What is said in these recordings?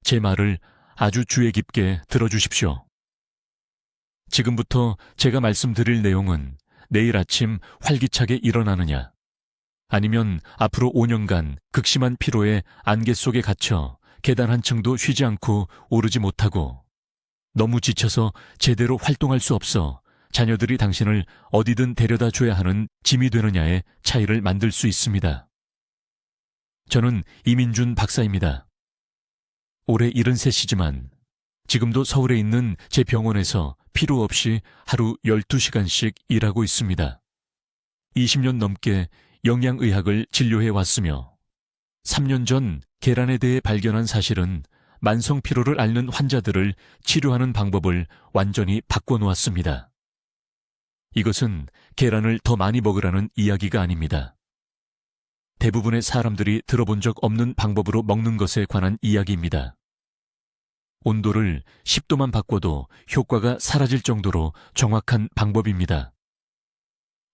제 말을 아주 주의 깊게 들어주십시오. 지금부터 제가 말씀드릴 내용은 내일 아침 활기차게 일어나느냐, 아니면 앞으로 5년간 극심한 피로에 안개 속에 갇혀 계단 한 층도 쉬지 않고 오르지 못하고 너무 지쳐서 제대로 활동할 수 없어 자녀들이 당신을 어디든 데려다 줘야 하는 짐이 되느냐의 차이를 만들 수 있습니다. 저는 이민준 박사입니다. 올해 73이지만 지금도 서울에 있는 제 병원에서 필요 없이 하루 12시간씩 일하고 있습니다. 20년 넘게 영양의학을 진료해 왔으며 3년 전 계란에 대해 발견한 사실은 만성 피로를 앓는 환자들을 치료하는 방법을 완전히 바꿔놓았습니다. 이것은 계란을 더 많이 먹으라는 이야기가 아닙니다. 대부분의 사람들이 들어본 적 없는 방법으로 먹는 것에 관한 이야기입니다. 온도를 10도만 바꿔도 효과가 사라질 정도로 정확한 방법입니다.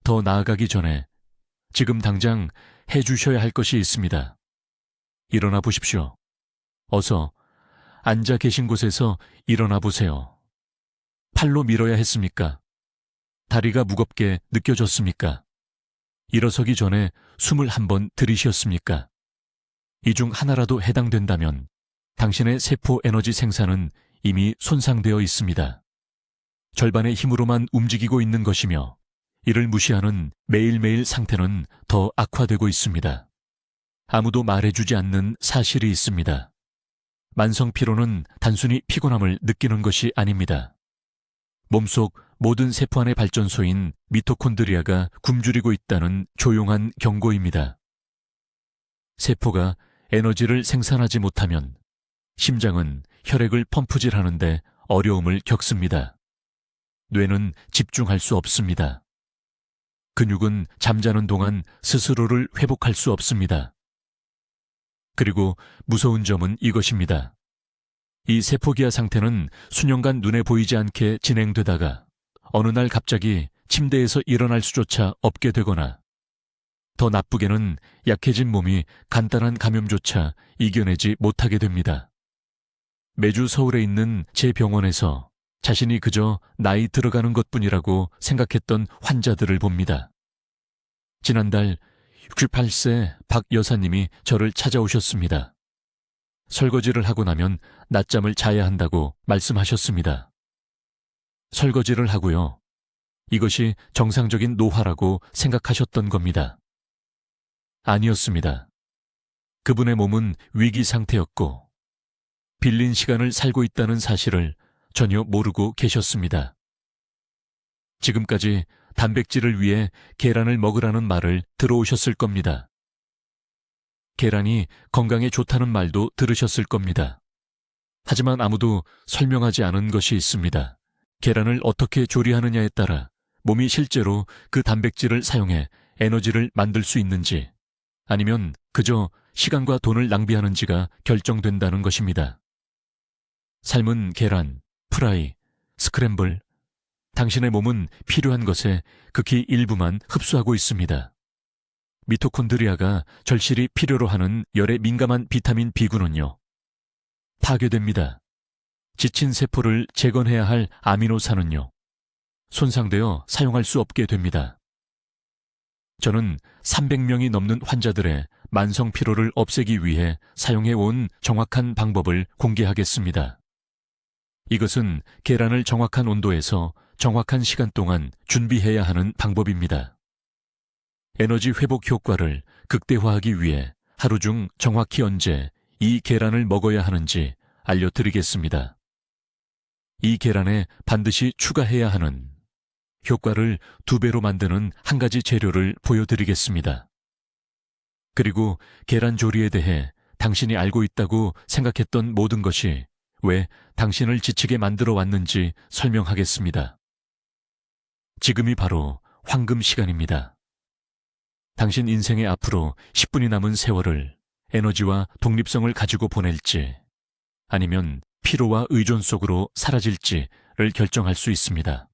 더 나아가기 전에 지금 당장 해주셔야 할 것이 있습니다. 일어나 보십시오. 어서 앉아 계신 곳에서 일어나 보세요. 팔로 밀어야 했습니까? 다리가 무겁게 느껴졌습니까? 일어서기 전에 숨을 한번 들이쉬었습니까? 이 중 하나라도 해당된다면 당신의 세포 에너지 생산은 이미 손상되어 있습니다. 절반의 힘으로만 움직이고 있는 것이며 이를 무시하는 매일매일 상태는 더 악화되고 있습니다. 아무도 말해주지 않는 사실이 있습니다. 만성 피로는 단순히 피곤함을 느끼는 것이 아닙니다. 몸속 모든 세포 안의 발전소인 미토콘드리아가 굶주리고 있다는 조용한 경고입니다. 세포가 에너지를 생산하지 못하면 심장은 혈액을 펌프질하는데 어려움을 겪습니다. 뇌는 집중할 수 없습니다. 근육은 잠자는 동안 스스로를 회복할 수 없습니다. 그리고 무서운 점은 이것입니다. 이 세포기화 상태는 수년간 눈에 보이지 않게 진행되다가 어느 날 갑자기 침대에서 일어날 수조차 없게 되거나 더 나쁘게는 약해진 몸이 간단한 감염조차 이겨내지 못하게 됩니다. 매주 서울에 있는 제 병원에서 자신이 그저 나이 들어가는 것뿐이라고 생각했던 환자들을 봅니다. 지난달 68세 박 여사님이 저를 찾아오셨습니다. 설거지를 하고 나면 낮잠을 자야 한다고 말씀하셨습니다. 설거지를 하고요. 이것이 정상적인 노화라고 생각하셨던 겁니다. 아니었습니다. 그분의 몸은 위기 상태였고 빌린 시간을 살고 있다는 사실을 전혀 모르고 계셨습니다. 지금까지 단백질을 위해 계란을 먹으라는 말을 들어오셨을 겁니다. 계란이 건강에 좋다는 말도 들으셨을 겁니다. 하지만 아무도 설명하지 않은 것이 있습니다. 계란을 어떻게 조리하느냐에 따라 몸이 실제로 그 단백질을 사용해 에너지를 만들 수 있는지 아니면 그저 시간과 돈을 낭비하는지가 결정된다는 것입니다. 삶은 계란, 프라이, 스크램블, 당신의 몸은 필요한 것의 극히 일부만 흡수하고 있습니다. 미토콘드리아가 절실히 필요로 하는 열에 민감한 비타민 B군은요, 파괴됩니다. 지친 세포를 재건해야 할 아미노산은요, 손상되어 사용할 수 없게 됩니다. 저는 300명이 넘는 환자들의 만성 피로를 없애기 위해 사용해온 정확한 방법을 공개하겠습니다. 이것은 계란을 정확한 온도에서 정확한 시간 동안 준비해야 하는 방법입니다. 에너지 회복 효과를 극대화하기 위해 하루 중 정확히 언제 이 계란을 먹어야 하는지 알려드리겠습니다. 이 계란에 반드시 추가해야 하는 효과를 2배로 만드는 한 가지 재료를 보여드리겠습니다. 그리고 계란 조리에 대해 당신이 알고 있다고 생각했던 모든 것이 왜 당신을 지치게 만들어 왔는지 설명하겠습니다. 지금이 바로 황금 시간입니다. 당신 인생의 앞으로 10분이 남은 세월을 에너지와 독립성을 가지고 보낼지 아니면 피로와 의존 속으로 사라질지를 결정할 수 있습니다.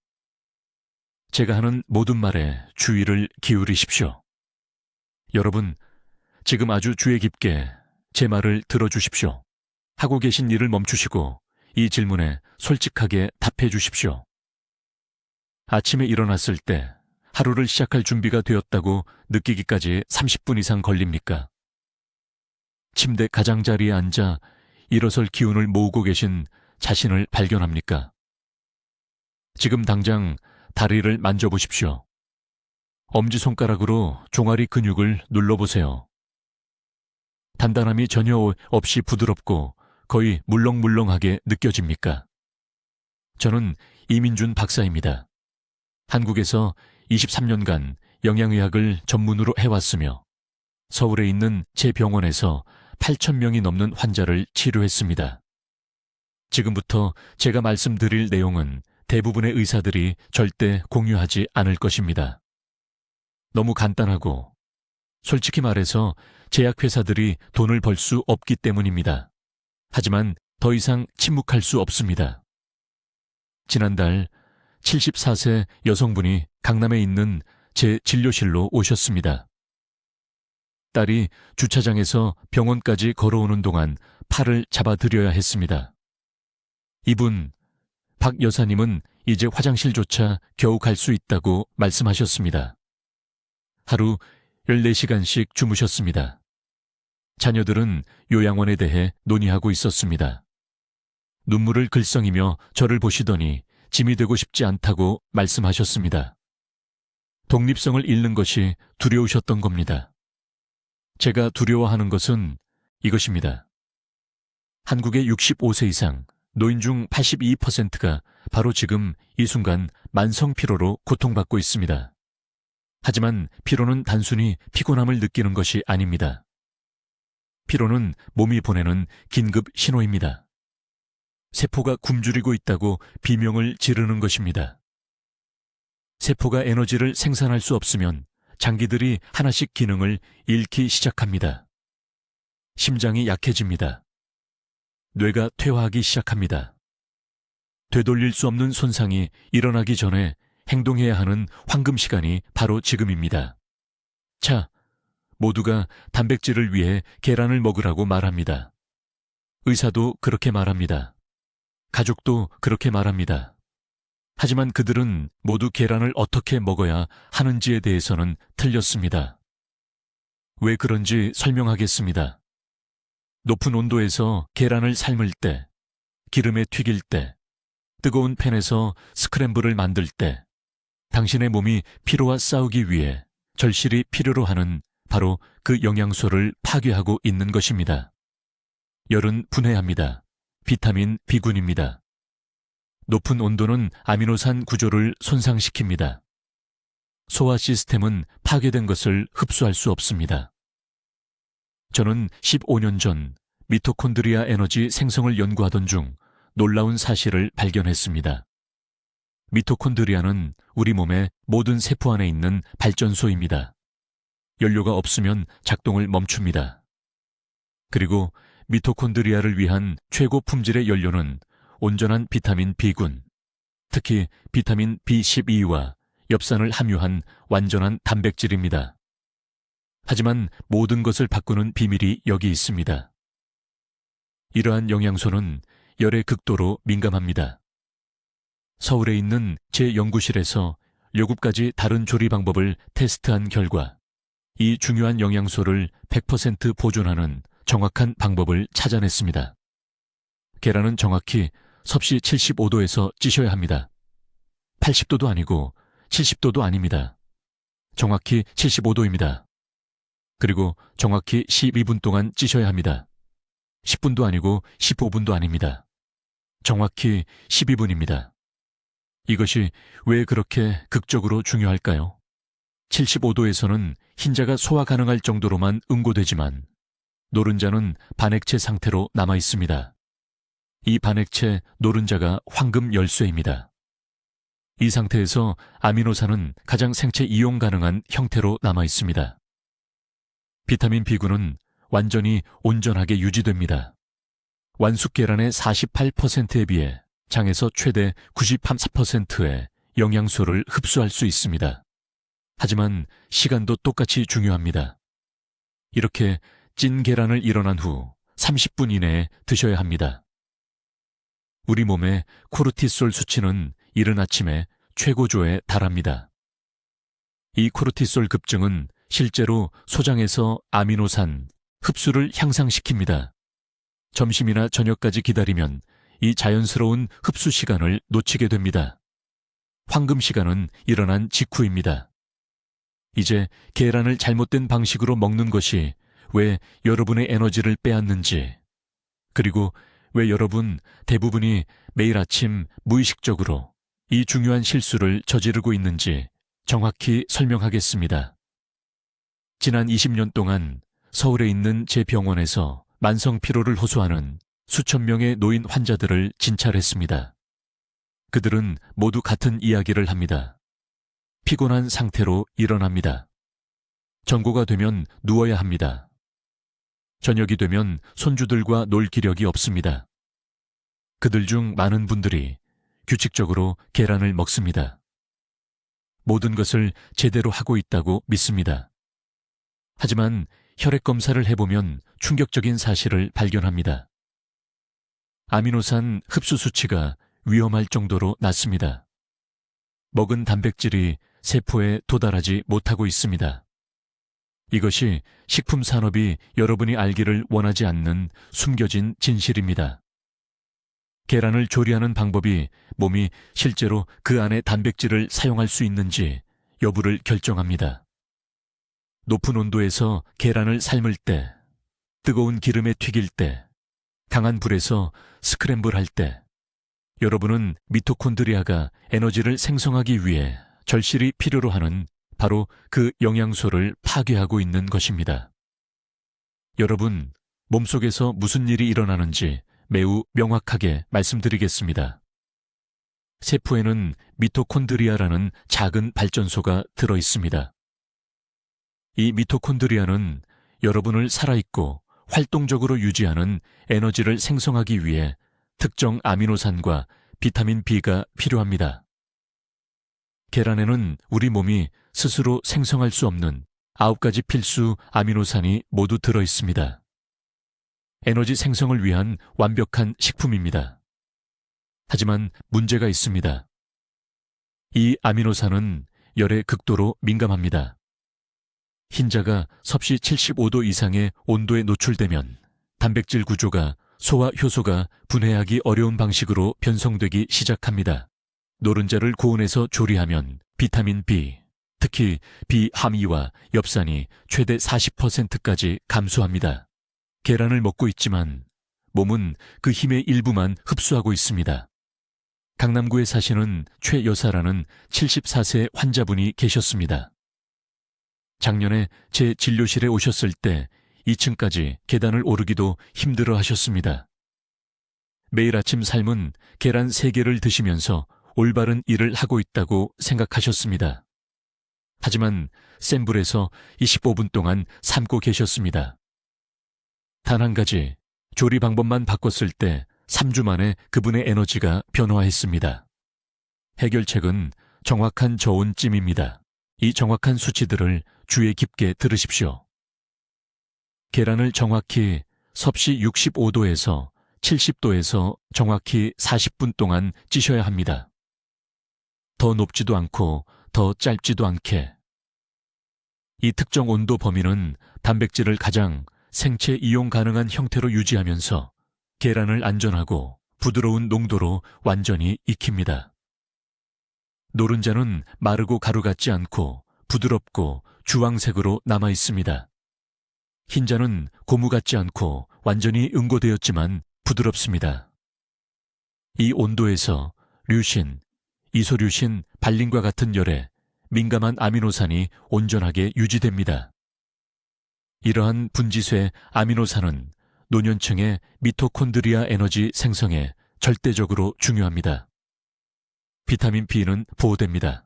제가 하는 모든 말에 주의를 기울이십시오. 여러분, 지금 아주 주의 깊게 제 말을 들어주십시오. 하고 계신 일을 멈추시고 이 질문에 솔직하게 답해 주십시오. 아침에 일어났을 때 하루를 시작할 준비가 되었다고 느끼기까지 30분 이상 걸립니까? 침대 가장자리에 앉아 일어설 기운을 모으고 계신 자신을 발견합니까? 지금 당장 다리를 만져보십시오. 엄지손가락으로 종아리 근육을 눌러보세요. 단단함이 전혀 없이 부드럽고 거의 물렁물렁하게 느껴집니까? 저는 이민준 박사입니다. 한국에서 23년간 영양의학을 전문으로 해왔으며 서울에 있는 제 병원에서 8,000명이 넘는 환자를 치료했습니다. 지금부터 제가 말씀드릴 내용은 대부분의 의사들이 절대 공유하지 않을 것입니다. 너무 간단하고 솔직히 말해서 제약회사들이 돈을 벌 수 없기 때문입니다. 하지만 더 이상 침묵할 수 없습니다. 지난달 74세 여성분이 강남에 있는 제 진료실로 오셨습니다. 딸이 주차장에서 병원까지 걸어오는 동안 팔을 잡아드려야 했습니다. 이분, 박 여사님은 이제 화장실조차 겨우 갈 수 있다고 말씀하셨습니다. 하루 14시간씩 주무셨습니다. 자녀들은 요양원에 대해 논의하고 있었습니다. 눈물을 글썽이며 저를 보시더니 짐이 되고 싶지 않다고 말씀하셨습니다. 독립성을 잃는 것이 두려우셨던 겁니다. 제가 두려워하는 것은 이것입니다. 한국의 65세 이상, 노인 중 82%가 바로 지금 이 순간 만성 피로로 고통받고 있습니다. 하지만 피로는 단순히 피곤함을 느끼는 것이 아닙니다. 피로는 몸이 보내는 긴급 신호입니다. 세포가 굶주리고 있다고 비명을 지르는 것입니다. 세포가 에너지를 생산할 수 없으면 장기들이 하나씩 기능을 잃기 시작합니다. 심장이 약해집니다. 뇌가 퇴화하기 시작합니다. 되돌릴 수 없는 손상이 일어나기 전에 행동해야 하는 황금 시간이 바로 지금입니다. 자, 모두가 단백질을 위해 계란을 먹으라고 말합니다. 의사도 그렇게 말합니다. 가족도 그렇게 말합니다. 하지만 그들은 모두 계란을 어떻게 먹어야 하는지에 대해서는 틀렸습니다. 왜 그런지 설명하겠습니다. 높은 온도에서 계란을 삶을 때, 기름에 튀길 때, 뜨거운 팬에서 스크램블을 만들 때, 당신의 몸이 피로와 싸우기 위해 절실히 필요로 하는 바로 그 영양소를 파괴하고 있는 것입니다. 열은 분해합니다. 비타민 B군입니다. 높은 온도는 아미노산 구조를 손상시킵니다. 소화 시스템은 파괴된 것을 흡수할 수 없습니다. 저는 15년 전 미토콘드리아 에너지 생성을 연구하던 중 놀라운 사실을 발견했습니다. 미토콘드리아는 우리 몸의 모든 세포 안에 있는 발전소입니다. 연료가 없으면 작동을 멈춥니다. 그리고 미토콘드리아를 위한 최고 품질의 연료는 온전한 비타민 B군, 특히 비타민 B12와 엽산을 함유한 완전한 단백질입니다. 하지만 모든 것을 바꾸는 비밀이 여기 있습니다. 이러한 영양소는 열에 극도로 민감합니다. 서울에 있는 제 연구실에서 7가지 다른 조리 방법을 테스트한 결과 이 중요한 영양소를 100% 보존하는 정확한 방법을 찾아냈습니다. 계란은 정확히 섭씨 75도에서 찌셔야 합니다. 80도도 아니고 70도도 아닙니다. 정확히 75도입니다. 그리고 정확히 12분 동안 찌셔야 합니다. 10분도 아니고 15분도 아닙니다. 정확히 12분입니다. 이것이 왜 그렇게 극적으로 중요할까요? 75도에서는 흰자가 소화 가능할 정도로만 응고되지만 노른자는 반액체 상태로 남아 있습니다. 이 반액체 노른자가 황금 열쇠입니다. 이 상태에서 아미노산은 가장 생체 이용 가능한 형태로 남아 있습니다. 비타민 B군은 완전히 온전하게 유지됩니다. 완숙 계란의 48%에 비해 장에서 최대 93%의 영양소를 흡수할 수 있습니다. 하지만 시간도 똑같이 중요합니다. 이렇게 찐 계란을 일어난 후 30분 이내에 드셔야 합니다. 우리 몸의 코르티솔 수치는 이른 아침에 최고조에 달합니다. 이 코르티솔 급증은 실제로 소장에서 아미노산 흡수를 향상시킵니다. 점심이나 저녁까지 기다리면 이 자연스러운 흡수 시간을 놓치게 됩니다. 황금 시간은 일어난 직후입니다. 이제 계란을 잘못된 방식으로 먹는 것이 왜 여러분의 에너지를 빼앗는지, 그리고 왜 여러분 대부분이 매일 아침 무의식적으로 이 중요한 실수를 저지르고 있는지 정확히 설명하겠습니다. 지난 20년 동안 서울에 있는 제 병원에서 만성 피로를 호소하는 수천 명의 노인 환자들을 진찰했습니다. 그들은 모두 같은 이야기를 합니다. 피곤한 상태로 일어납니다. 정고가 되면 누워야 합니다. 저녁이 되면 손주들과 놀 기력이 없습니다. 그들 중 많은 분들이 규칙적으로 계란을 먹습니다. 모든 것을 제대로 하고 있다고 믿습니다. 하지만 혈액 검사를 해보면 충격적인 사실을 발견합니다. 아미노산 흡수 수치가 위험할 정도로 낮습니다. 먹은 단백질이 세포에 도달하지 못하고 있습니다. 이것이 식품 산업이 여러분이 알기를 원하지 않는 숨겨진 진실입니다. 계란을 조리하는 방법이 몸이 실제로 그 안에 단백질을 사용할 수 있는지 여부를 결정합니다. 높은 온도에서 계란을 삶을 때, 뜨거운 기름에 튀길 때, 강한 불에서 스크램블 할 때, 여러분은 미토콘드리아가 에너지를 생성하기 위해 절실히 필요로 하는 바로 그 영양소를 파괴하고 있는 것입니다. 여러분, 몸속에서 무슨 일이 일어나는지 매우 명확하게 말씀드리겠습니다. 세포에는 미토콘드리아라는 작은 발전소가 들어 있습니다. 이 미토콘드리아는 여러분을 살아있고 활동적으로 유지하는 에너지를 생성하기 위해 특정 아미노산과 비타민 B가 필요합니다. 계란에는 우리 몸이 스스로 생성할 수 없는 9가지 필수 아미노산이 모두 들어 있습니다. 에너지 생성을 위한 완벽한 식품입니다. 하지만 문제가 있습니다. 이 아미노산은 열에 극도로 민감합니다. 흰자가 섭씨 75도 이상의 온도에 노출되면 단백질 구조가 소화 효소가 분해하기 어려운 방식으로 변성되기 시작합니다. 노른자를 고온에서 조리하면 비타민 B, 특히 비함유와 엽산이 최대 40%까지 감소합니다. 계란을 먹고 있지만 몸은 그 힘의 일부만 흡수하고 있습니다. 강남구에 사시는 최 여사라는 74세 환자분이 계셨습니다. 작년에 제 진료실에 오셨을 때 2층까지 계단을 오르기도 힘들어 하셨습니다. 매일 아침 삶은 계란 3개를 드시면서 올바른 일을 하고 있다고 생각하셨습니다. 하지만 센 불에서 25분 동안 삶고 계셨습니다. 단 한 가지, 조리 방법만 바꿨을 때 3주 만에 그분의 에너지가 변화했습니다. 해결책은 정확한 저온찜입니다. 이 정확한 수치들을 주의 깊게 들으십시오. 계란을 정확히 섭씨 65도에서 70도에서 정확히 40분 동안 찌셔야 합니다. 더 높지도 않고 더 짧지도 않게. 이 특정 온도 범위는 단백질을 가장 생체 이용 가능한 형태로 유지하면서 계란을 안전하고 부드러운 농도로 완전히 익힙니다. 노른자는 마르고 가루 같지 않고 부드럽고 주황색으로 남아 있습니다. 흰자는 고무 같지 않고 완전히 응고되었지만 부드럽습니다. 이 온도에서 류신, 이소류신, 발린과 같은 열에 민감한 아미노산이 온전하게 유지됩니다. 이러한 분지쇠 아미노산은 노년층의 미토콘드리아 에너지 생성에 절대적으로 중요합니다. 비타민 B는 보호됩니다.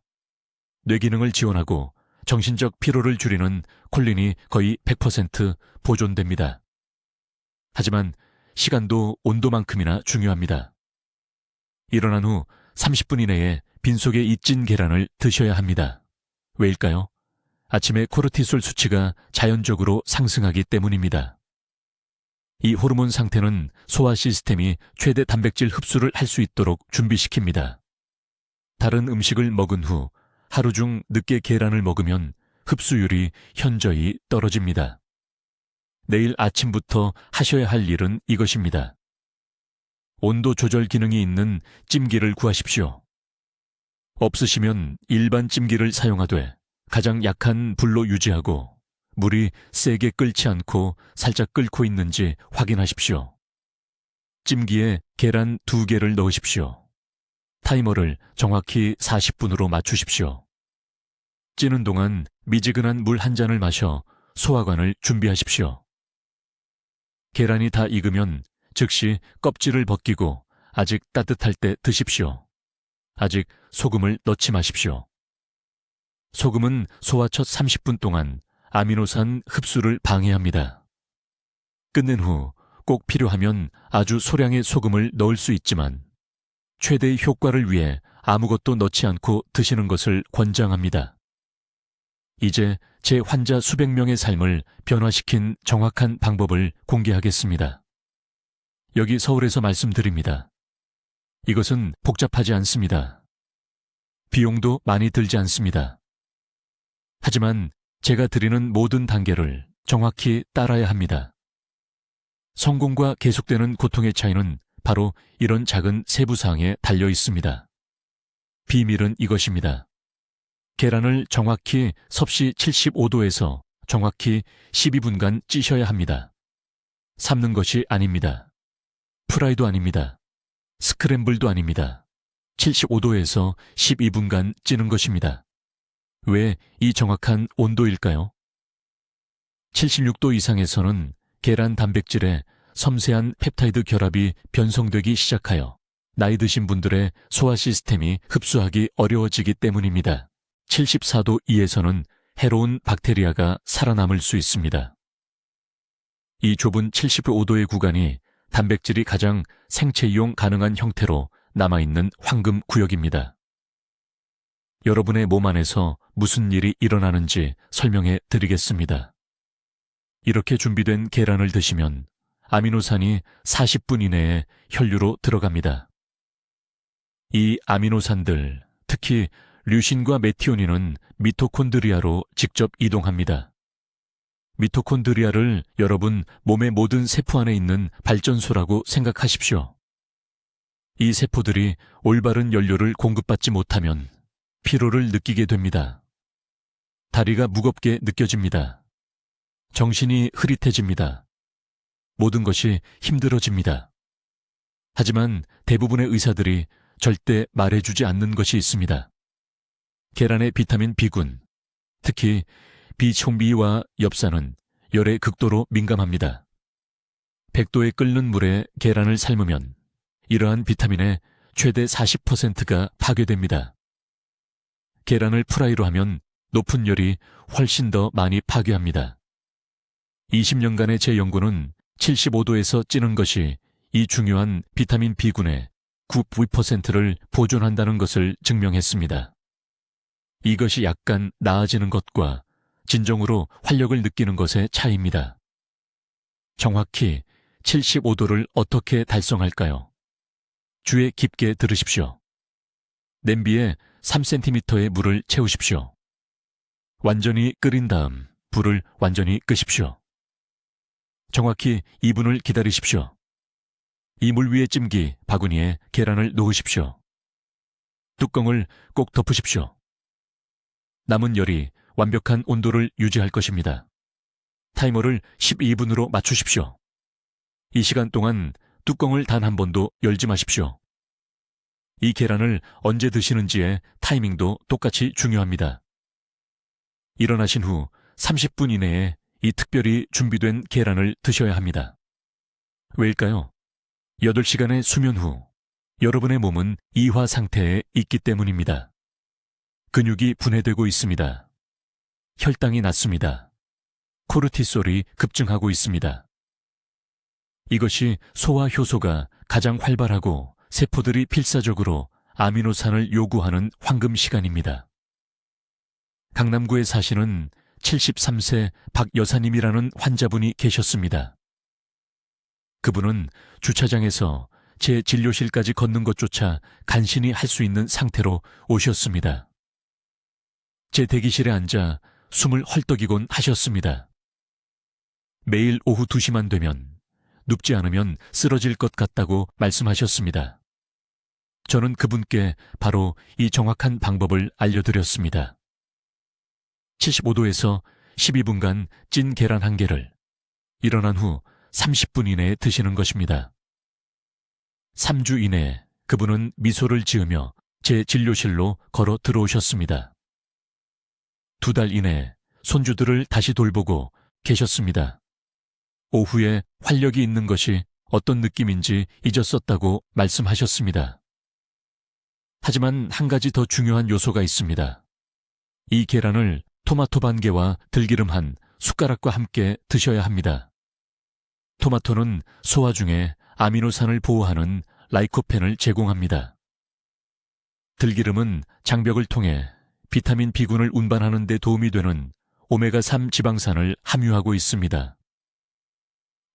뇌기능을 지원하고 정신적 피로를 줄이는 콜린이 거의 100% 보존됩니다. 하지만 시간도 온도만큼이나 중요합니다. 일어난 후 30분 이내에 빈속에 잊진 계란을 드셔야 합니다. 왜일까요? 아침에 코르티솔 수치가 자연적으로 상승하기 때문입니다. 이 호르몬 상태는 소화 시스템이 최대 단백질 흡수를 할 수 있도록 준비시킵니다. 다른 음식을 먹은 후 하루 중 늦게 계란을 먹으면 흡수율이 현저히 떨어집니다. 내일 아침부터 하셔야 할 일은 이것입니다. 온도 조절 기능이 있는 찜기를 구하십시오. 없으시면 일반 찜기를 사용하되 가장 약한 불로 유지하고 물이 세게 끓지 않고 살짝 끓고 있는지 확인하십시오. 찜기에 계란 2개를 넣으십시오. 타이머를 정확히 40분으로 맞추십시오. 찌는 동안 미지근한 물 한 잔을 마셔 소화관을 준비하십시오. 계란이 다 익으면 즉시 껍질을 벗기고 아직 따뜻할 때 드십시오. 아직 소금을 넣지 마십시오. 소금은 소화 첫 30분 동안 아미노산 흡수를 방해합니다. 끝낸 후 꼭 필요하면 아주 소량의 소금을 넣을 수 있지만 최대의 효과를 위해 아무것도 넣지 않고 드시는 것을 권장합니다. 이제 제 환자 수백 명의 삶을 변화시킨 정확한 방법을 공개하겠습니다. 여기 서울에서 말씀드립니다. 이것은 복잡하지 않습니다. 비용도 많이 들지 않습니다. 하지만 제가 드리는 모든 단계를 정확히 따라야 합니다. 성공과 계속되는 고통의 차이는 바로 이런 작은 세부사항에 달려 있습니다. 비밀은 이것입니다. 계란을 정확히 섭씨 75도에서 정확히 12분간 찌셔야 합니다. 삶는 것이 아닙니다. 프라이도 아닙니다. 스크램블도 아닙니다. 75도에서 12분간 찌는 것입니다. 왜 이 정확한 온도일까요? 76도 이상에서는 계란 단백질에 섬세한 펩타이드 결합이 변성되기 시작하여 나이 드신 분들의 소화 시스템이 흡수하기 어려워지기 때문입니다. 74도 이에서는 해로운 박테리아가 살아남을 수 있습니다. 이 좁은 75도의 구간이 단백질이 가장 생체 이용 가능한 형태로 남아있는 황금 구역입니다. 여러분의 몸 안에서 무슨 일이 일어나는지 설명해 드리겠습니다. 이렇게 준비된 계란을 드시면 아미노산이 40분 이내에 혈류로 들어갑니다. 이 아미노산들, 특히 류신과 메티오닌은 미토콘드리아로 직접 이동합니다. 미토콘드리아를 여러분 몸의 모든 세포 안에 있는 발전소라고 생각하십시오. 이 세포들이 올바른 연료를 공급받지 못하면 피로를 느끼게 됩니다. 다리가 무겁게 느껴집니다. 정신이 흐릿해집니다. 모든 것이 힘들어집니다. 하지만 대부분의 의사들이 절대 말해주지 않는 것이 있습니다. 계란의 비타민 B군, 특히 비총비와 엽산은 열에 극도로 민감합니다. 100도에 끓는 물에 계란을 삶으면 이러한 비타민의 최대 40%가 파괴됩니다. 계란을 프라이로 하면 높은 열이 훨씬 더 많이 파괴합니다. 20년간의 제 연구는 75도에서 찌는 것이 이 중요한 비타민 B군의 99%를 보존한다는 것을 증명했습니다. 이것이 약간 나아지는 것과 진정으로 활력을 느끼는 것의 차이입니다. 정확히 75도를 어떻게 달성할까요? 귀에 깊게 들으십시오. 냄비에 3cm의 물을 채우십시오. 완전히 끓인 다음 불을 완전히 끄십시오. 정확히 2분을 기다리십시오. 이 물 위에 찜기, 바구니에 계란을 놓으십시오. 뚜껑을 꼭 덮으십시오. 남은 열이 완벽한 온도를 유지할 것입니다. 타이머를 12분으로 맞추십시오. 이 시간 동안 뚜껑을 단 한 번도 열지 마십시오. 이 계란을 언제 드시는지의 타이밍도 똑같이 중요합니다. 일어나신 후 30분 이내에 이 특별히 준비된 계란을 드셔야 합니다. 왜일까요? 8시간의 수면 후 여러분의 몸은 이화 상태에 있기 때문입니다. 근육이 분해되고 있습니다. 혈당이 낮습니다. 코르티솔이 급증하고 있습니다. 이것이 소화 효소가 가장 활발하고 세포들이 필사적으로 아미노산을 요구하는 황금 시간입니다. 강남구에 사시는 73세 박 여사님이라는 환자분이 계셨습니다. 그분은 주차장에서 제 진료실까지 걷는 것조차 간신히 할 수 있는 상태로 오셨습니다. 제 대기실에 앉아 숨을 헐떡이곤 하셨습니다. 매일 오후 2시만 되면 눕지 않으면 쓰러질 것 같다고 말씀하셨습니다. 저는 그분께 바로 이 정확한 방법을 알려드렸습니다. 75도에서 12분간 찐 계란 1개를 일어난 후 30분 이내에 드시는 것입니다. 3주 이내에 그분은 미소를 지으며 제 진료실로 걸어 들어오셨습니다. 2달 이내에 손주들을 다시 돌보고 계셨습니다. 오후에 활력이 있는 것이 어떤 느낌인지 잊었었다고 말씀하셨습니다. 하지만 한 가지 더 중요한 요소가 있습니다. 이 계란을 토마토 반 개와 들기름 한 숟가락과 함께 드셔야 합니다. 토마토는 소화 중에 아미노산을 보호하는 라이코펜을 제공합니다. 들기름은 장벽을 통해 비타민 B군을 운반하는 데 도움이 되는 오메가3 지방산을 함유하고 있습니다.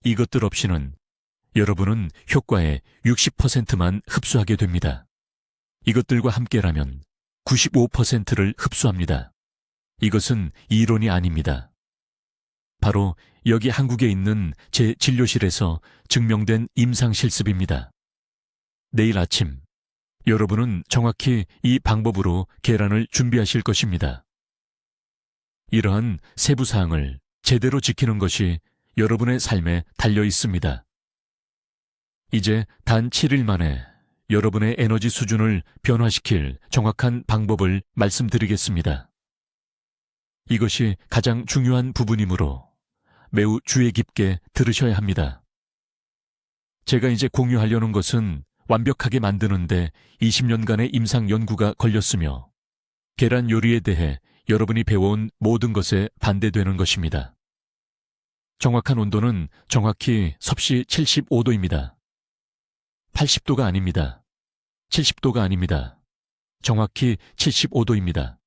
이것들 없이는 여러분은 효과의 60%만 흡수하게 됩니다. 이것들과 함께라면 95%를 흡수합니다. 이것은 이론이 아닙니다. 바로 여기 한국에 있는 제 진료실에서 증명된 임상실습입니다. 내일 아침 여러분은 정확히 이 방법으로 계란을 준비하실 것입니다. 이러한 세부사항을 제대로 지키는 것이 여러분의 삶에 달려 있습니다. 이제 단 7일 만에 여러분의 에너지 수준을 변화시킬 정확한 방법을 말씀드리겠습니다. 이것이 가장 중요한 부분이므로 매우 주의 깊게 들으셔야 합니다. 제가 이제 공유하려는 것은 완벽하게 만드는데 20년간의 임상 연구가 걸렸으며 계란 요리에 대해 여러분이 배워온 모든 것에 반대되는 것입니다. 정확한 온도는 정확히 섭씨 75도입니다. 80도가 아닙니다. 70도가 아닙니다. 정확히 75도입니다.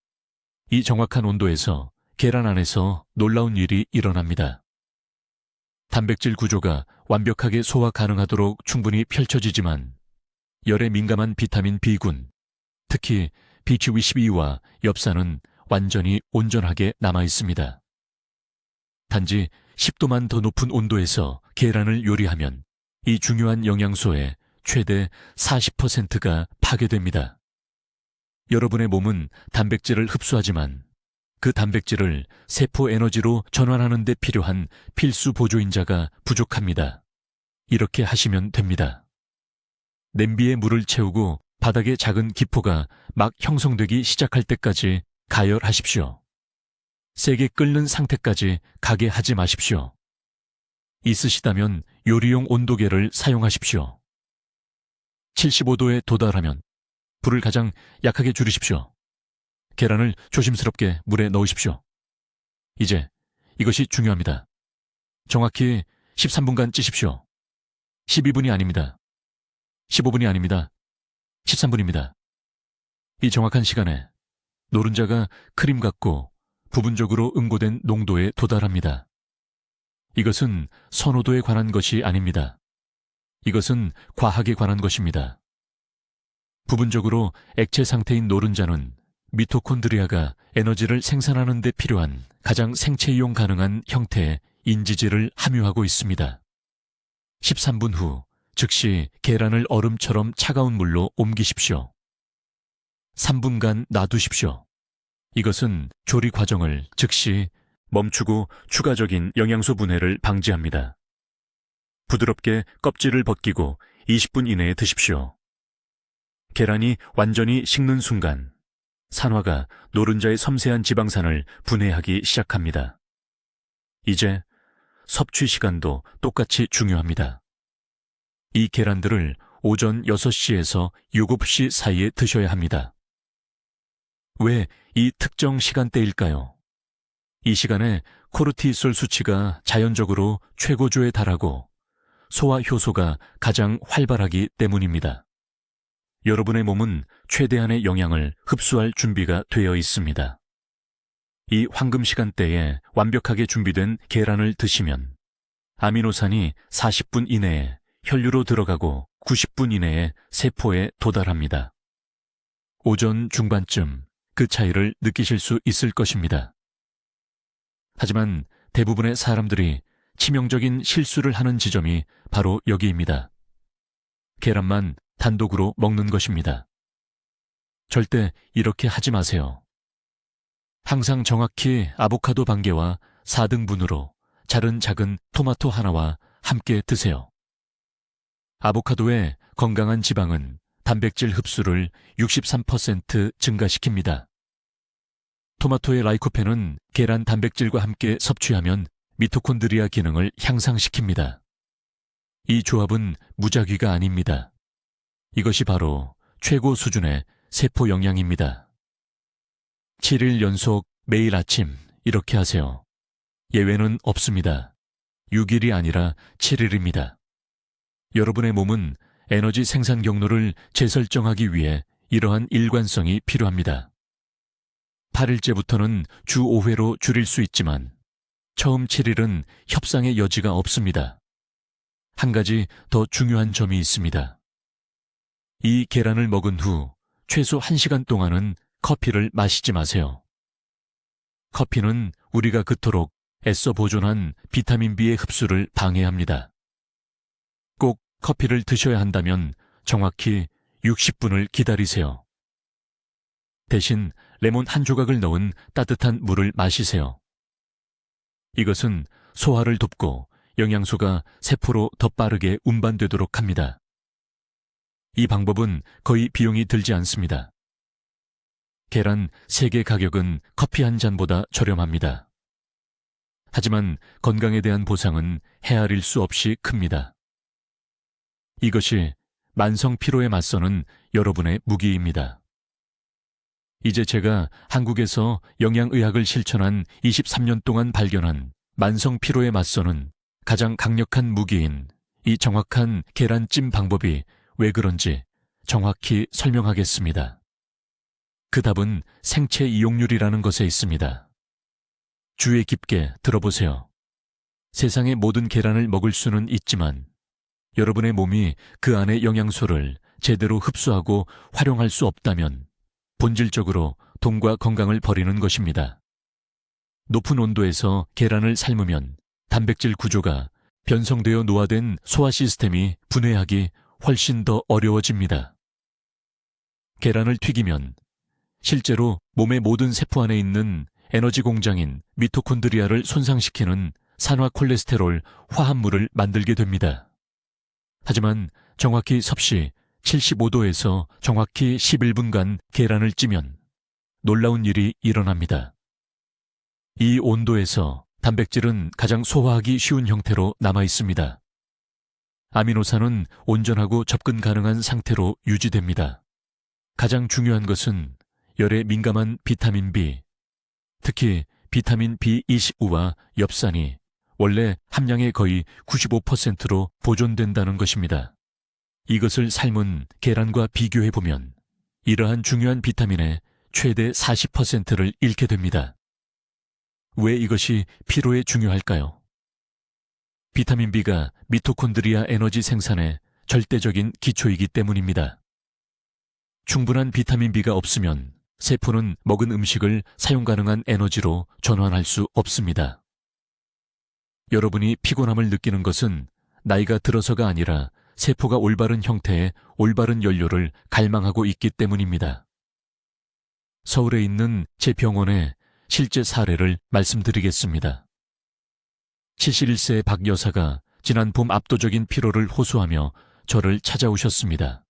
이 정확한 온도에서 계란 안에서 놀라운 일이 일어납니다. 단백질 구조가 완벽하게 소화 가능하도록 충분히 펼쳐지지만 열에 민감한 비타민 B군, 특히 BQ12와 엽산은 완전히 온전하게 남아 있습니다. 단지 10도만 더 높은 온도에서 계란을 요리하면 이 중요한 영양소의 최대 40%가 파괴됩니다. 여러분의 몸은 단백질을 흡수하지만 그 단백질을 세포 에너지로 전환하는 데 필요한 필수 보조인자가 부족합니다. 이렇게 하시면 됩니다. 냄비에 물을 채우고 바닥에 작은 기포가 막 형성되기 시작할 때까지 가열하십시오. 세게 끓는 상태까지 가게 하지 마십시오. 있으시다면 요리용 온도계를 사용하십시오. 75도에 도달하면 불을 가장 약하게 줄이십시오. 계란을 조심스럽게 물에 넣으십시오. 이제 이것이 중요합니다. 정확히 13분간 찌십시오. 12분이 아닙니다. 15분이 아닙니다. 13분입니다. 이 정확한 시간에 노른자가 크림 같고 부분적으로 응고된 농도에 도달합니다. 이것은 선호도에 관한 것이 아닙니다. 이것은 과학에 관한 것입니다. 부분적으로 액체 상태인 노른자는 미토콘드리아가 에너지를 생산하는 데 필요한 가장 생체 이용 가능한 형태의 인지질을 함유하고 있습니다. 13분 후 즉시 계란을 얼음처럼 차가운 물로 옮기십시오. 3분간 놔두십시오. 이것은 조리 과정을 즉시 멈추고 추가적인 영양소 분해를 방지합니다. 부드럽게 껍질을 벗기고 20분 이내에 드십시오. 계란이 완전히 식는 순간 산화가 노른자의 섬세한 지방산을 분해하기 시작합니다. 이제 섭취 시간도 똑같이 중요합니다. 이 계란들을 오전 6시에서 7시 사이에 드셔야 합니다. 왜 이 특정 시간대일까요? 이 시간에 코르티솔 수치가 자연적으로 최고조에 달하고 소화 효소가 가장 활발하기 때문입니다. 여러분의 몸은 최대한의 영양을 흡수할 준비가 되어 있습니다. 이 황금 시간대에 완벽하게 준비된 계란을 드시면 아미노산이 40분 이내에 혈류로 들어가고 90분 이내에 세포에 도달합니다. 오전 중반쯤 그 차이를 느끼실 수 있을 것입니다. 하지만 대부분의 사람들이 치명적인 실수를 하는 지점이 바로 여기입니다. 계란만 단독으로 먹는 것입니다. 절대 이렇게 하지 마세요. 항상 정확히 아보카도 반개와 4등분으로 자른 작은 토마토 하나와 함께 드세요. 아보카도의 건강한 지방은 단백질 흡수를 63% 증가시킵니다. 토마토의 라이코펜은 계란 단백질과 함께 섭취하면 미토콘드리아 기능을 향상시킵니다. 이 조합은 무작위가 아닙니다. 이것이 바로 최고 수준의 세포 영양입니다. 7일 연속 매일 아침 이렇게 하세요. 예외는 없습니다. 6일이 아니라 7일입니다. 여러분의 몸은 에너지 생산 경로를 재설정하기 위해 이러한 일관성이 필요합니다. 8일째부터는 주 5회로 줄일 수 있지만 처음 7일은 협상의 여지가 없습니다. 한 가지 더 중요한 점이 있습니다. 이 계란을 먹은 후 최소 1시간 동안은 커피를 마시지 마세요. 커피는 우리가 그토록 애써 보존한 비타민 B의 흡수를 방해합니다. 꼭 커피를 드셔야 한다면 정확히 60분을 기다리세요. 대신 레몬 한 조각을 넣은 따뜻한 물을 마시세요. 이것은 소화를 돕고 영양소가 세포로 더 빠르게 운반되도록 합니다. 이 방법은 거의 비용이 들지 않습니다. 계란 3개 가격은 커피 한 잔보다 저렴합니다. 하지만 건강에 대한 보상은 헤아릴 수 없이 큽니다. 이것이 만성 피로에 맞서는 여러분의 무기입니다. 이제 제가 한국에서 영양의학을 실천한 23년 동안 발견한 만성 피로에 맞서는 가장 강력한 무기인 이 정확한 계란찜 방법이 왜 그런지 정확히 설명하겠습니다. 그 답은 생체 이용률이라는 것에 있습니다. 주의 깊게 들어보세요. 세상의 모든 계란을 먹을 수는 있지만 여러분의 몸이 그 안의 영양소를 제대로 흡수하고 활용할 수 없다면 본질적으로 돈과 건강을 버리는 것입니다. 높은 온도에서 계란을 삶으면 단백질 구조가 변성되어 노화된 소화 시스템이 분해하기 훨씬 더 어려워집니다. 계란을 튀기면 실제로 몸의 모든 세포 안에 있는 에너지 공장인 미토콘드리아를 손상시키는 산화 콜레스테롤 화합물을 만들게 됩니다. 하지만 정확히 섭씨 75도에서 정확히 11분간 계란을 찌면 놀라운 일이 일어납니다. 이 온도에서 단백질은 가장 소화하기 쉬운 형태로 남아 있습니다. 아미노산은 온전하고 접근 가능한 상태로 유지됩니다. 가장 중요한 것은 열에 민감한 비타민 B, 특히 비타민 B25와 엽산이 원래 함량의 거의 95%로 보존된다는 것입니다. 이것을 삶은 계란과 비교해보면 이러한 중요한 비타민의 최대 40%를 잃게 됩니다. 왜 이것이 피로에 중요할까요? 비타민 B가 미토콘드리아 에너지 생산의 절대적인 기초이기 때문입니다. 충분한 비타민 B가 없으면 세포는 먹은 음식을 사용 가능한 에너지로 전환할 수 없습니다. 여러분이 피곤함을 느끼는 것은 나이가 들어서가 아니라 세포가 올바른 형태의 올바른 연료를 갈망하고 있기 때문입니다. 서울에 있는 제 병원의 실제 사례를 말씀드리겠습니다. 71세 박 여사가 지난 봄 압도적인 피로를 호소하며 저를 찾아오셨습니다.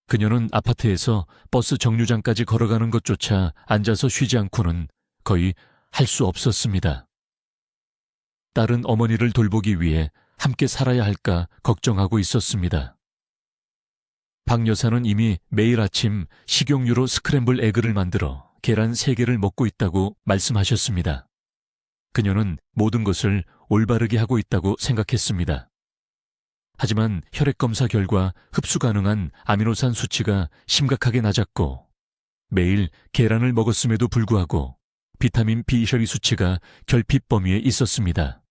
그녀는 아파트에서 버스 정류장까지 걸어가는 것조차 앉아서 쉬지 않고는 거의 할 수 없었습니다. 딸은 어머니를 돌보기 위해 함께 살아야 할까 걱정하고 있었습니다. 박 여사는 이미 매일 아침 식용유로 스크램블 에그를 만들어 계란 3개를 먹고 있다고 말씀하셨습니다. 그녀는 모든 것을 올바르게 하고 있다고 생각했습니다. 하지만 혈액검사 결과 흡수 가능한 아미노산 수치가 심각하게 낮았고 매일 계란을 먹었음에도 불구하고 비타민 B 혈의 수치가 결핍 범위에 있었습니다.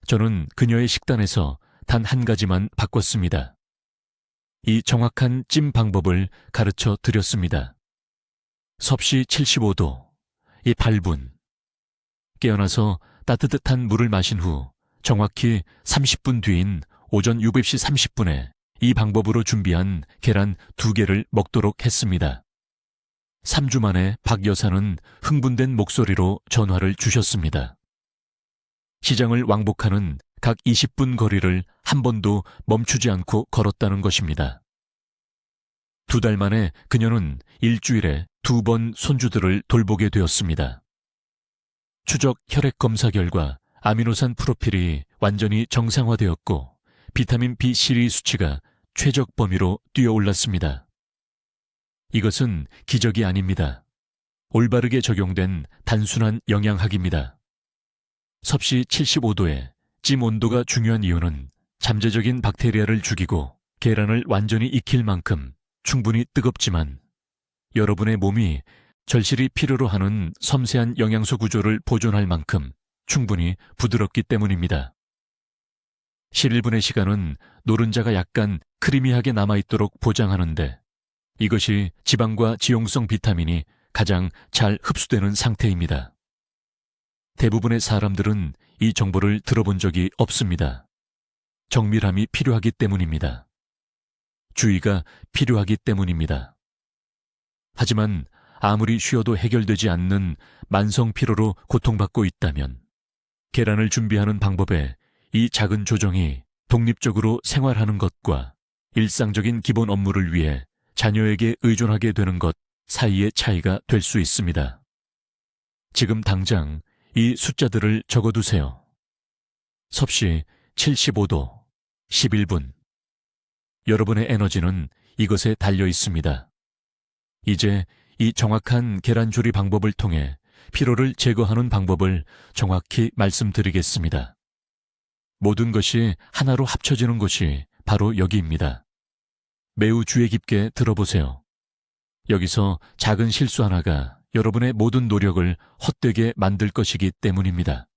저는 그녀의 식단에서 단 한 가지만 바꿨습니다. 이 정확한 찜 방법을 가르쳐 드렸습니다. 섭씨 75도, 이 8분. 깨어나서 따뜻한 물을 마신 후 정확히 30분 뒤인 오전 6시 30분에 이 방법으로 준비한 계란 2개를 먹도록 했습니다. 3주 만에 박 여사는 흥분된 목소리로 전화를 주셨습니다. 시장을 왕복하는 각 20분 거리를 한 번도 멈추지 않고 걸었다는 것입니다. 2달 만에 그녀는 일주일에 2번 손주들을 돌보게 되었습니다. 추적 혈액 검사 결과 아미노산 프로필이 완전히 정상화되었고 비타민 B12 수치가 최적 범위로 뛰어올랐습니다. 이것은 기적이 아닙니다. 올바르게 적용된 단순한 영양학입니다. 섭씨 75도에 찜 온도가 중요한 이유는 잠재적인 박테리아를 죽이고 계란을 완전히 익힐 만큼 충분히 뜨겁지만 여러분의 몸이 절실히 필요로 하는 섬세한 영양소 구조를 보존할 만큼 충분히 부드럽기 때문입니다. 11분의 시간은 노른자가 약간 크리미하게 남아있도록 보장하는데 이것이 지방과 지용성 비타민이 가장 잘 흡수되는 상태입니다. 대부분의 사람들은 이 정보를 들어본 적이 없습니다. 정밀함이 필요하기 때문입니다. 주의가 필요하기 때문입니다. 하지만 아무리 쉬어도 해결되지 않는 만성 피로로 고통받고 있다면 계란을 준비하는 방법에 이 작은 조정이 독립적으로 생활하는 것과 일상적인 기본 업무를 위해 자녀에게 의존하게 되는 것 사이의 차이가 될 수 있습니다. 지금 당장 이 숫자들을 적어두세요. 섭씨 75도, 11분. 여러분의 에너지는 이것에 달려 있습니다. 이제 이 정확한 계란 조리 방법을 통해 피로를 제거하는 방법을 정확히 말씀드리겠습니다. 모든 것이 하나로 합쳐지는 곳이 바로 여기입니다. 매우 주의 깊게 들어보세요. 여기서 작은 실수 하나가 여러분의 모든 노력을 헛되게 만들 것이기 때문입니다.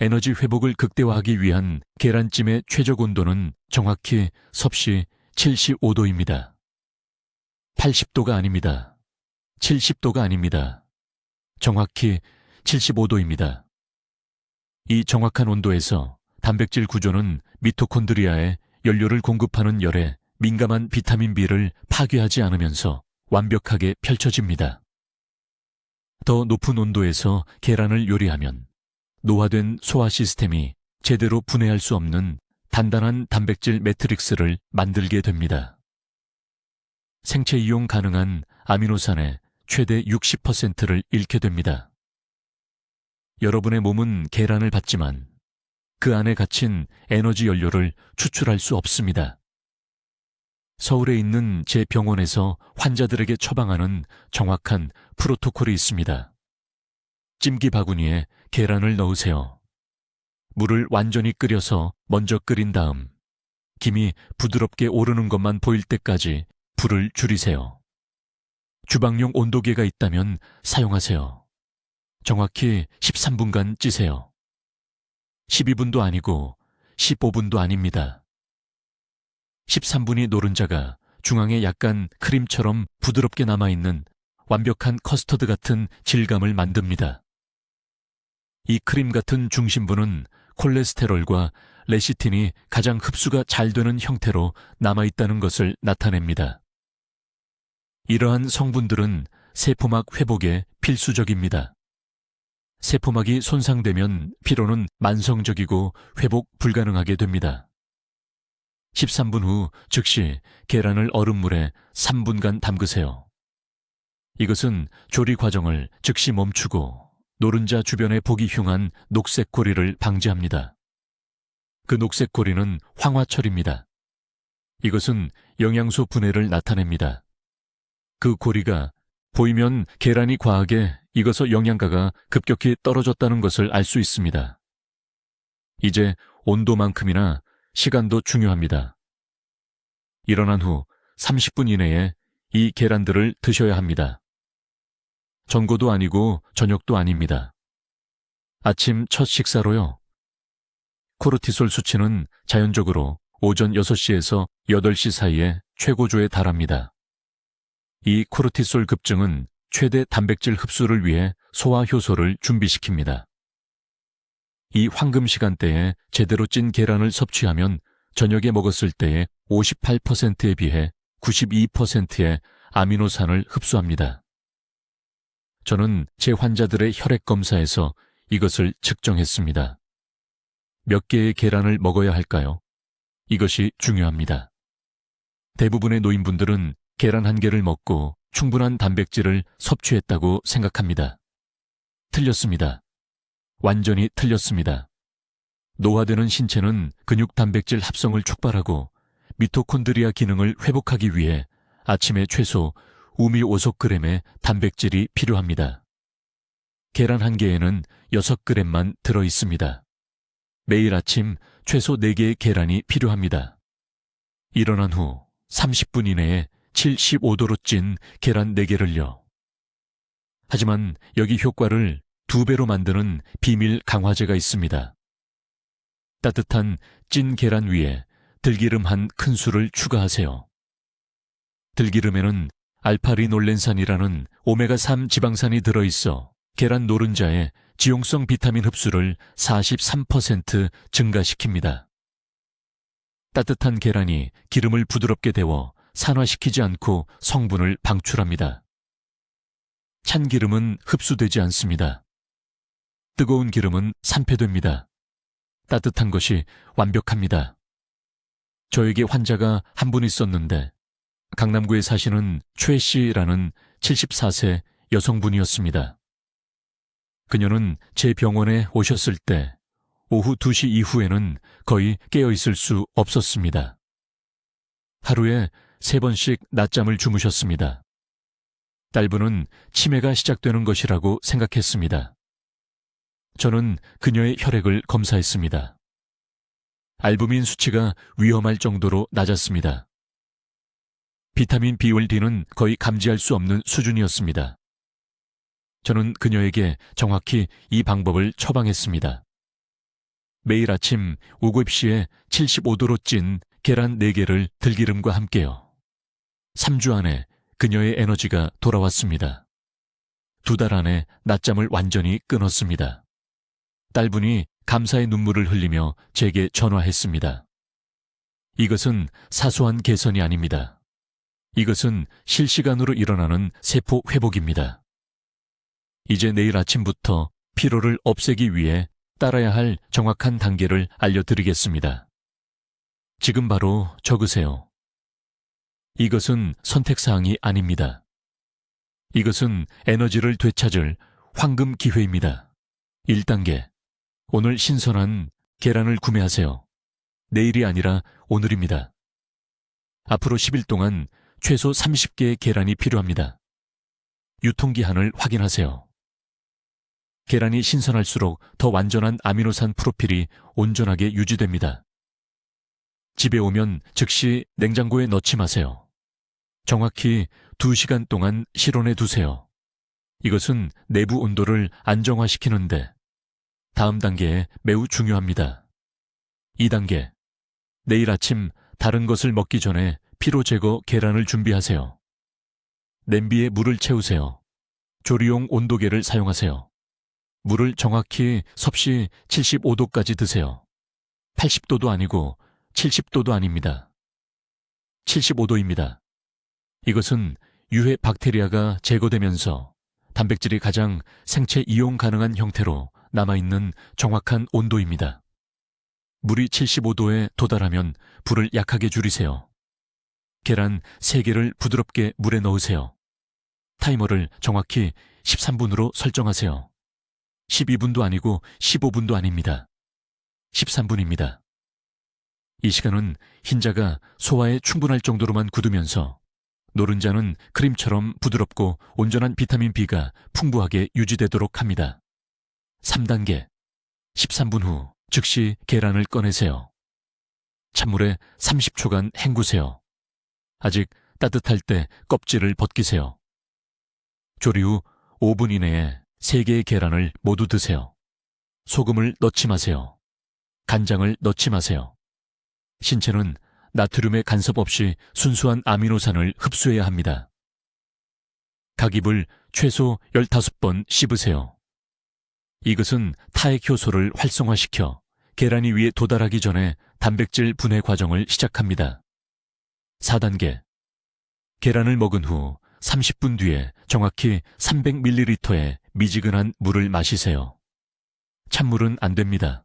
에너지 회복을 극대화하기 위한 계란찜의 최적 온도는 정확히 섭씨 75도입니다. 80도가 아닙니다. 70도가 아닙니다. 정확히 75도입니다. 이 정확한 온도에서 단백질 구조는 미토콘드리아에 연료를 공급하는 열에 민감한 비타민 B를 파괴하지 않으면서 완벽하게 펼쳐집니다. 더 높은 온도에서 계란을 요리하면 노화된 소화 시스템이 제대로 분해할 수 없는 단단한 단백질 매트릭스를 만들게 됩니다. 생체 이용 가능한 아미노산의 최대 60%를 잃게 됩니다. 여러분의 몸은 계란을 받지만 그 안에 갇힌 에너지 연료를 추출할 수 없습니다. 서울에 있는 제 병원에서 환자들에게 처방하는 정확한 프로토콜이 있습니다. 찜기 바구니에 계란을 넣으세요. 물을 완전히 끓여서 먼저 끓인 다음 김이 부드럽게 오르는 것만 보일 때까지 불을 줄이세요. 주방용 온도계가 있다면 사용하세요. 정확히 13분간 찌세요. 12분도 아니고 15분도 아닙니다. 13분이 노른자가 중앙에 약간 크림처럼 부드럽게 남아있는 완벽한 커스터드 같은 질감을 만듭니다. 이 크림 같은 중심부는 콜레스테롤과 레시틴이 가장 흡수가 잘 되는 형태로 남아있다는 것을 나타냅니다. 이러한 성분들은 세포막 회복에 필수적입니다. 세포막이 손상되면 피로는 만성적이고 회복 불가능하게 됩니다. 13분 후 즉시 계란을 얼음물에 3분간 담그세요. 이것은 조리 과정을 즉시 멈추고 노른자 주변에 보기 흉한 녹색 고리를 방지합니다. 그 녹색 고리는 황화철입니다. 이것은 영양소 분해를 나타냅니다. 그 고리가 보이면 계란이 과하게 익어서 영양가가 급격히 떨어졌다는 것을 알 수 있습니다. 이제 온도만큼이나 시간도 중요합니다. 일어난 후 30분 이내에 이 계란들을 드셔야 합니다. 전고도 아니고 저녁도 아닙니다. 아침 첫 식사로요. 코르티솔 수치는 자연적으로 오전 6시에서 8시 사이에 최고조에 달합니다. 이 코르티솔 급증은 최대 단백질 흡수를 위해 소화 효소를 준비시킵니다. 이 황금 시간대에 제대로 찐 계란을 섭취하면 저녁에 먹었을 때의 58%에 비해 92%의 아미노산을 흡수합니다. 저는 제 환자들의 혈액 검사에서 이것을 측정했습니다. 몇 개의 계란을 먹어야 할까요? 이것이 중요합니다. 대부분의 노인분들은 계란 한 개를 먹고 충분한 단백질을 섭취했다고 생각합니다. 틀렸습니다. 완전히 틀렸습니다. 노화되는 신체는 근육 단백질 합성을 촉발하고 미토콘드리아 기능을 회복하기 위해 아침에 최소 우미 5g의 단백질이 필요합니다. 계란 한 개에는 6g만 들어 있습니다. 매일 아침 최소 4개의 계란이 필요합니다. 일어난 후 30분 이내에 75도로 찐 계란 4개를요. 하지만 여기 효과를 2배로 만드는 비밀 강화제가 있습니다. 따뜻한 찐 계란 위에 들기름 한 큰술을 추가하세요. 들기름에는 알파리놀렌산이라는 오메가3 지방산이 들어있어 계란 노른자의 지용성 비타민 흡수를 43% 증가시킵니다. 따뜻한 계란이 기름을 부드럽게 데워 산화시키지 않고 성분을 방출합니다. 찬 기름은 흡수되지 않습니다. 뜨거운 기름은 산패됩니다. 따뜻한 것이 완벽합니다. 저에게 환자가 한 분 있었는데 강남구에 사시는 최 씨라는 74세 여성분이었습니다. 그녀는 제 병원에 오셨을 때 오후 2시 이후에는 거의 깨어있을 수 없었습니다. 하루에 3번씩 낮잠을 주무셨습니다. 딸분은 치매가 시작되는 것이라고 생각했습니다. 저는 그녀의 혈액을 검사했습니다. 알부민 수치가 위험할 정도로 낮았습니다. 비타민 B와 D는 거의 감지할 수 없는 수준이었습니다. 저는 그녀에게 정확히 이 방법을 처방했습니다. 매일 아침 오곱시에 75도로 찐 계란 4개를 들기름과 함께요. 3주 안에 그녀의 에너지가 돌아왔습니다. 2달 안에 낮잠을 완전히 끊었습니다. 딸분이 감사의 눈물을 흘리며 제게 전화했습니다. 이것은 사소한 개선이 아닙니다. 이것은 실시간으로 일어나는 세포 회복입니다. 이제 내일 아침부터 피로를 없애기 위해 따라야 할 정확한 단계를 알려드리겠습니다. 지금 바로 적으세요. 이것은 선택사항이 아닙니다. 이것은 에너지를 되찾을 황금 기회입니다. 1단계. 오늘 신선한 계란을 구매하세요. 내일이 아니라 오늘입니다. 앞으로 10일 동안 최소 30개의 계란이 필요합니다. 유통기한을 확인하세요. 계란이 신선할수록 더 완전한 아미노산 프로필이 온전하게 유지됩니다. 집에 오면 즉시 냉장고에 넣지 마세요. 정확히 2시간 동안 실온에 두세요. 이것은 내부 온도를 안정화시키는데 다음 단계에 매우 중요합니다. 2단계. 내일 아침 다른 것을 먹기 전에 피로 제거 계란을 준비하세요. 냄비에 물을 채우세요. 조리용 온도계를 사용하세요. 물을 정확히 섭씨 75도까지 드세요. 80도도 아니고 70도도 아닙니다. 75도입니다. 이것은 유해 박테리아가 제거되면서 단백질이 가장 생체 이용 가능한 형태로 남아있는 정확한 온도입니다. 물이 75도에 도달하면 불을 약하게 줄이세요. 계란 3개를 부드럽게 물에 넣으세요. 타이머를 정확히 13분으로 설정하세요. 12분도 아니고 15분도 아닙니다. 13분입니다. 이 시간은 흰자가 소화에 충분할 정도로만 굳으면서 노른자는 크림처럼 부드럽고 온전한 비타민 B가 풍부하게 유지되도록 합니다. 3단계. 13분 후 즉시 계란을 꺼내세요. 찬물에 30초간 헹구세요. 아직 따뜻할 때 껍질을 벗기세요. 조리 후 5분 이내에 3개의 계란을 모두 드세요. 소금을 넣지 마세요. 간장을 넣지 마세요. 신체는 나트륨의 간섭 없이 순수한 아미노산을 흡수해야 합니다. 닭입을 최소 15번 씹으세요. 이것은 타액 효소를 활성화시켜 계란이 위에 도달하기 전에 단백질 분해 과정을 시작합니다. 4단계. 계란을 먹은 후 30분 뒤에 정확히 300ml의 미지근한 물을 마시세요. 찬물은 안 됩니다.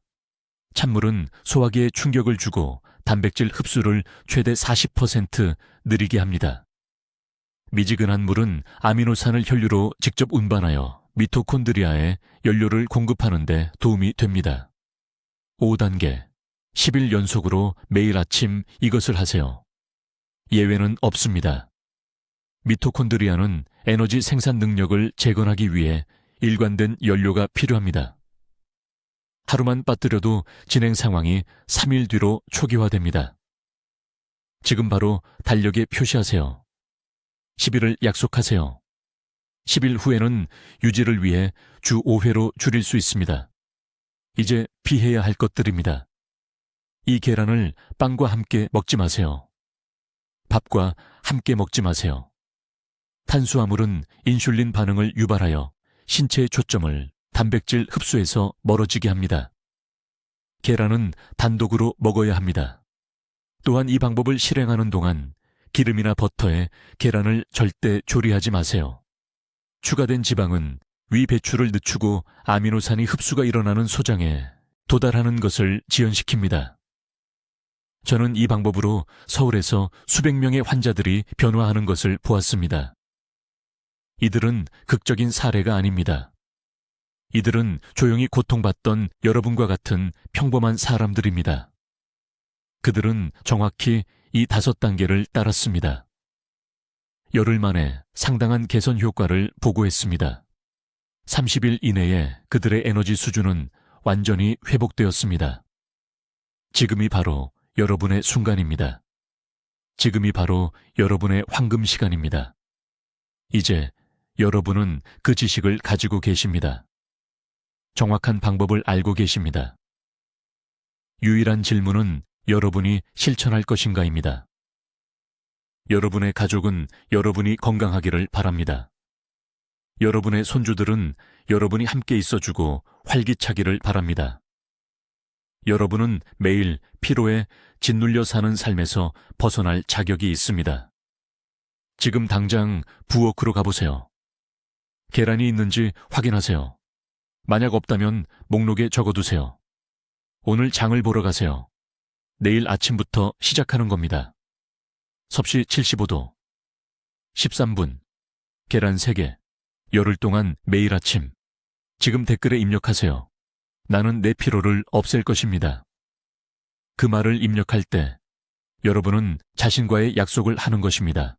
찬물은 소화기에 충격을 주고 단백질 흡수를 최대 40% 느리게 합니다. 미지근한 물은 아미노산을 혈류로 직접 운반하여 미토콘드리아에 연료를 공급하는 데 도움이 됩니다. 5단계. 10일 연속으로 매일 아침 이것을 하세요. 예외는 없습니다. 미토콘드리아는 에너지 생산 능력을 재건하기 위해 일관된 연료가 필요합니다. 하루만 빠뜨려도 진행 상황이 3일 뒤로 초기화됩니다. 지금 바로 달력에 표시하세요. 10일을 약속하세요. 10일 후에는 유지를 위해 주 5회로 줄일 수 있습니다. 이제 피해야 할 것들입니다. 이 계란을 빵과 함께 먹지 마세요. 밥과 함께 먹지 마세요. 탄수화물은 인슐린 반응을 유발하여 신체의 초점을 단백질 흡수에서 멀어지게 합니다. 계란은 단독으로 먹어야 합니다. 또한 이 방법을 실행하는 동안 기름이나 버터에 계란을 절대 조리하지 마세요. 추가된 지방은 위 배출을 늦추고 아미노산이 흡수가 일어나는 소장에 도달하는 것을 지연시킵니다. 저는 이 방법으로 서울에서 수백 명의 환자들이 변화하는 것을 보았습니다. 이들은 극적인 사례가 아닙니다. 이들은 조용히 고통받던 여러분과 같은 평범한 사람들입니다. 그들은 정확히 이 5단계를 따랐습니다. 열흘 만에 상당한 개선 효과를 보고했습니다. 30일 이내에 그들의 에너지 수준은 완전히 회복되었습니다. 지금이 바로 여러분의 순간입니다. 지금이 바로 여러분의 황금 시간입니다. 이제 여러분은 그 지식을 가지고 계십니다. 정확한 방법을 알고 계십니다. 유일한 질문은 여러분이 실천할 것인가입니다. 여러분의 가족은 여러분이 건강하기를 바랍니다. 여러분의 손주들은 여러분이 함께 있어주고 활기차기를 바랍니다. 여러분은 매일 피로에 짓눌려 사는 삶에서 벗어날 자격이 있습니다. 지금 당장 부엌으로 가보세요. 계란이 있는지 확인하세요. 만약 없다면 목록에 적어두세요. 오늘 장을 보러 가세요. 내일 아침부터 시작하는 겁니다. 섭씨 75도. 13분. 계란 3개. 열흘 동안 매일 아침. 지금 댓글에 입력하세요. 나는 내 피로를 없앨 것입니다. 그 말을 입력할 때 여러분은 자신과의 약속을 하는 것입니다.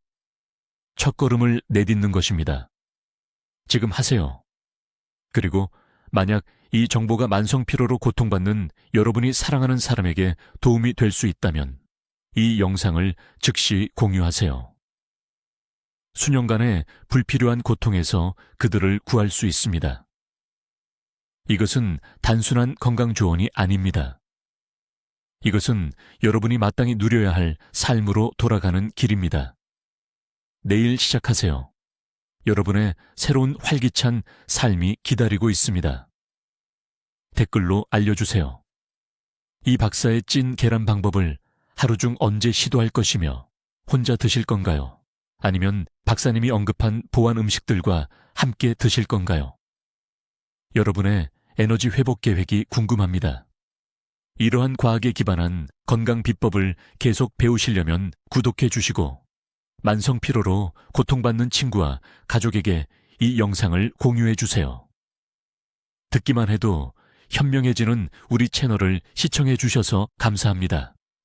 첫걸음을 내딛는 것입니다. 지금 하세요. 그리고 만약 이 정보가 만성피로로 고통받는 여러분이 사랑하는 사람에게 도움이 될 수 있다면 이 영상을 즉시 공유하세요. 수년간의 불필요한 고통에서 그들을 구할 수 있습니다. 이것은 단순한 건강 조언이 아닙니다. 이것은 여러분이 마땅히 누려야 할 삶으로 돌아가는 길입니다. 내일 시작하세요. 여러분의 새로운 활기찬 삶이 기다리고 있습니다. 댓글로 알려주세요. 이 박사의 찐 계란 방법을 하루 중 언제 시도할 것이며 혼자 드실 건가요? 아니면 박사님이 언급한 보완 음식들과 함께 드실 건가요? 여러분의 에너지 회복 계획이 궁금합니다. 이러한 과학에 기반한 건강 비법을 계속 배우시려면 구독해 주시고 만성 피로로 고통받는 친구와 가족에게 이 영상을 공유해 주세요. 듣기만 해도 현명해지는 우리 채널을 시청해 주셔서 감사합니다.